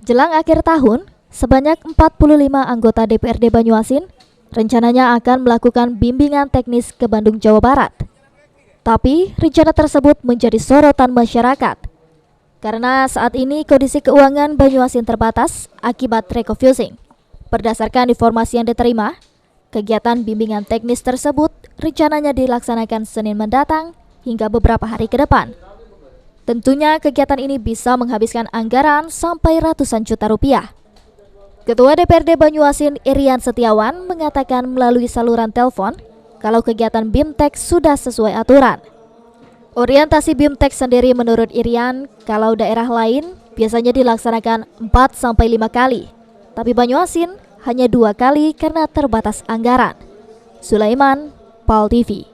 Jelang akhir tahun, sebanyak 45 anggota DPRD Banyuasin rencananya akan melakukan bimbingan teknis ke Bandung, Jawa Barat. Tapi, rencana tersebut menjadi sorotan masyarakat. Karena saat ini kondisi keuangan Banyuasin terbatas akibat refocusing. Berdasarkan informasi yang diterima, kegiatan bimbingan teknis tersebut rencananya dilaksanakan Senin mendatang hingga beberapa hari ke depan. Tentunya kegiatan ini bisa menghabiskan anggaran sampai ratusan juta rupiah. Ketua DPRD Banyuasin Irian Setiawan mengatakan melalui saluran telepon kalau kegiatan BIMTEK sudah sesuai aturan. Orientasi BIMTEK sendiri menurut Irian kalau daerah lain biasanya dilaksanakan 4-5 kali, tapi Banyuasin hanya 2 kali karena terbatas anggaran. Sulaiman, PAL TV.